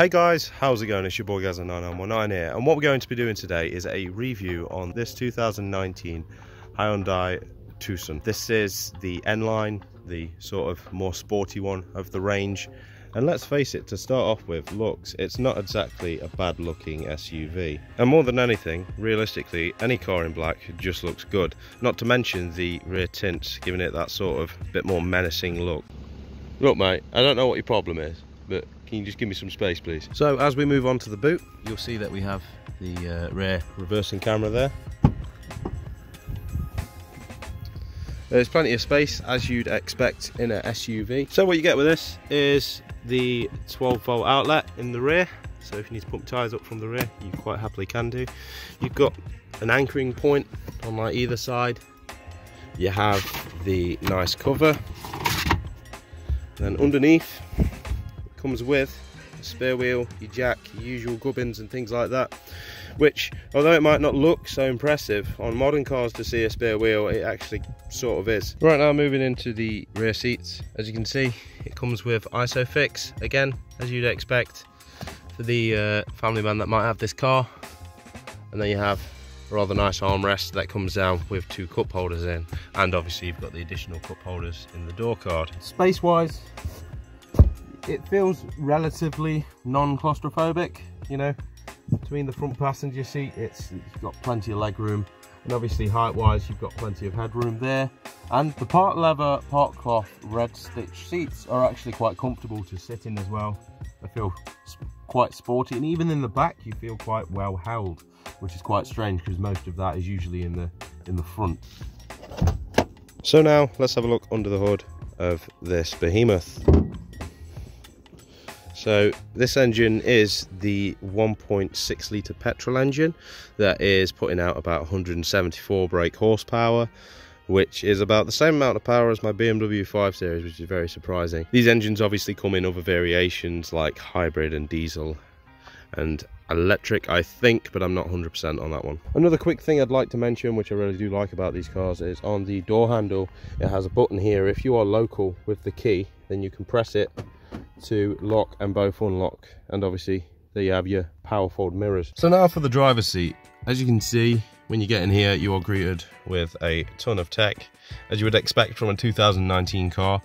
Hey guys, how's it going? It's your boy Gazza9919 here, and what we're going to be doing today is a review on this 2019 Hyundai Tucson. This is the N-Line, the sort of more sporty one of the range, and let's face it, to start off with, looks, it's not exactly a bad looking SUV, and more than anything, realistically, any car in black just looks good, not to mention the rear tints, giving it that sort of bit more menacing look. Look mate, I don't know what your problem is, but can you just give me some space, please? So as we move on to the boot, you'll see that we have the rear reversing camera there. There's plenty of space, as you'd expect in an SUV. So what you get with this is the 12-volt outlet in the rear. So if you need to pump tyres up from the rear, you quite happily can do. You've got an anchoring point on like either side. You have the nice cover. And underneath, comes with a spare wheel, your jack, your usual gubbins and things like that, which, although it might not look so impressive on modern cars to see a spare wheel, it actually sort of is. Right, now moving into the rear seats, as you can see, it comes with ISOFIX, again, as you'd expect for the family man that might have this car. And then you have a rather nice armrest that comes down with two cup holders in, and obviously you've got the additional cup holders in the door card. Space wise, it feels relatively non-claustrophobic, you know, between the front passenger seat, it's got plenty of leg room, and obviously height wise you've got plenty of headroom there, and the part leather, part cloth red stitch seats are actually quite comfortable to sit in as well. They feel quite sporty, and even in the back you feel quite well held, which is quite strange because most of that is usually in the front. So now let's have a look under the hood of this behemoth. So this engine is the 1.6 litre petrol engine that is putting out about 174 brake horsepower, which is about the same amount of power as my BMW 5 Series, which is very surprising. These engines obviously come in other variations like hybrid and diesel and electric, I think, but I'm not 100% on that one. Another quick thing I'd like to mention, which I really do like about these cars, is on the door handle, it has a button here. If you are local with the key, then you can press it to lock and both unlock, and obviously there you have your power fold mirrors. So now for the driver's seat. As you can see, when you get in here, you are greeted with a ton of tech, as you would expect from a 2019 car.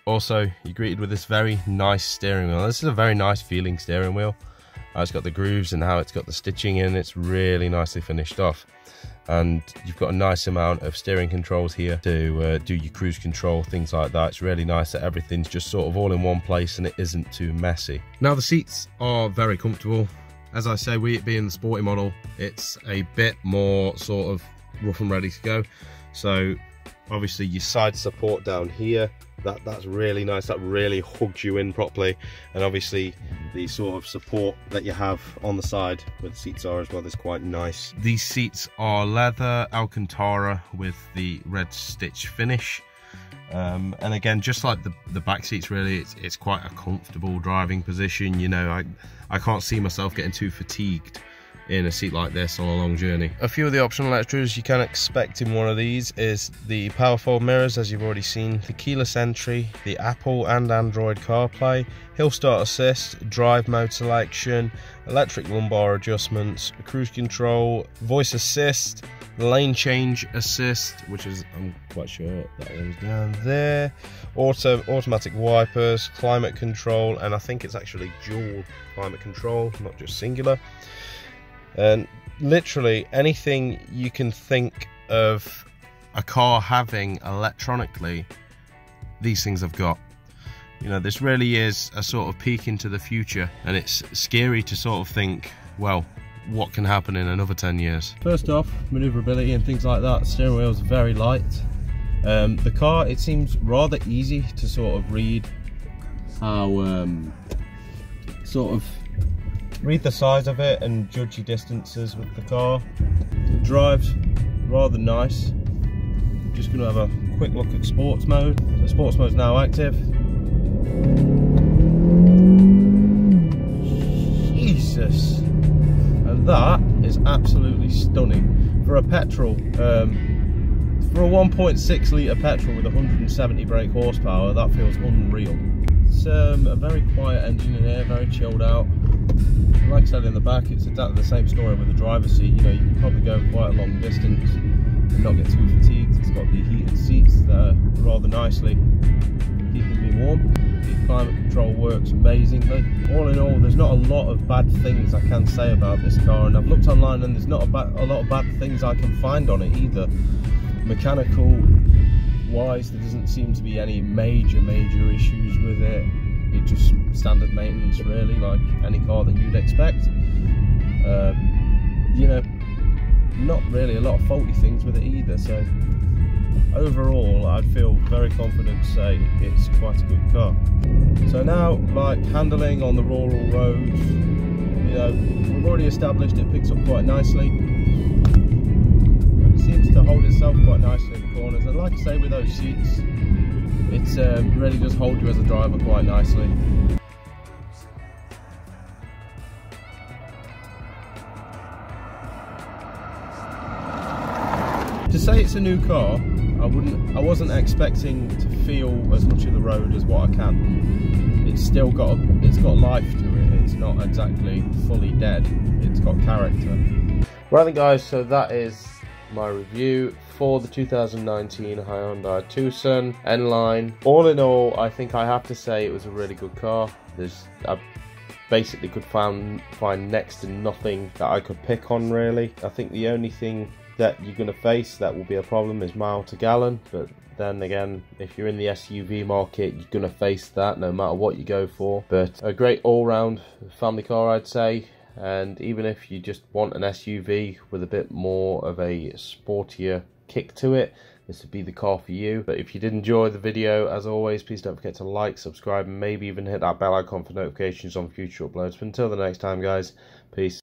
Also, you're greeted with this very nice steering wheel. This is a very nice feeling steering wheel. It's got the grooves and how it's got the stitching in. It's really nicely finished off. And you've got a nice amount of steering controls here to do your cruise control, things like that. It's really nice that everything's just sort of all in one place and it isn't too messy. Now the seats are very comfortable. As I say, we being the sporty model, it's a bit more sort of rough and ready to go. So obviously your side support down here, that's really nice. That really hugs you in properly, and obviously the sort of support that you have on the side where the seats are as well is quite nice. These seats are leather Alcantara with the red stitch finish, and again, just like the back seats, really it's quite a comfortable driving position. You know, I can't see myself getting too fatigued in a seat like this on a long journey. A few of the optional extras you can expect in one of these is the power fold mirrors, as you've already seen, the keyless entry, the Apple and Android CarPlay, hill start assist, drive mode selection, electric lumbar adjustments, cruise control, voice assist, lane change assist, which is, I'm quite sure that one's down there, automatic wipers, climate control, and I think it's actually dual climate control, not just singular. And literally anything you can think of a car having electronically, these things have got. You know, this really is a sort of peek into the future, and it's scary to sort of think, well, what can happen in another 10 years? First off, maneuverability and things like that. Steering wheel is very light. The car, it seems rather easy to sort of read how read the size of it and judge your distances with the car. It drives rather nice. Just going to have a quick look at sports mode. So sports mode is now active. Jesus, and that is absolutely stunning for a petrol. For a 1.6 litre petrol with 170 brake horsepower, that feels unreal. It's a very quiet engine in here, very chilled out. Like I said in the back, it's exactly the same story with the driver's seat. You know, you can probably go quite a long distance and not get too fatigued. It's got the heated seats that are rather nicely keeping me warm. The climate control works amazingly. All in all, there's not a lot of bad things I can say about this car, and I've looked online and there's not a lot of bad things I can find on it either. Mechanical wise, there doesn't seem to be any major issues with it. It's just standard maintenance really, like any car that you'd expect. You know, not really a lot of faulty things with it either, so overall I'd feel very confident to say it's quite a good car. So now, like handling on the rural roads, you know, we've already established it picks up quite nicely. It seems to hold itself quite nicely in the corners, and like I say, with those seats, it really does hold you as a driver quite nicely. To say it's a new car, I wasn't expecting to feel as much of the road as what I can. It's got life to it. It's not exactly fully dead. It's got character. Right then guys, so that is my review for the 2019 Hyundai Tucson N-Line. All in all, I think I have to say it was a really good car. I basically could find next to nothing that I could pick on really. I think the only thing that you're going to face that will be a problem is mile to gallon, but then again, if you're in the SUV market, you're going to face that no matter what you go for. But a great all-round family car, I'd say. And even if you just want an SUV with a bit more of a sportier kick to it, this would be the car for you. But if you did enjoy the video, as always, please don't forget to like, subscribe, and maybe even hit that bell icon for notifications on future uploads. But until the next time guys, peace.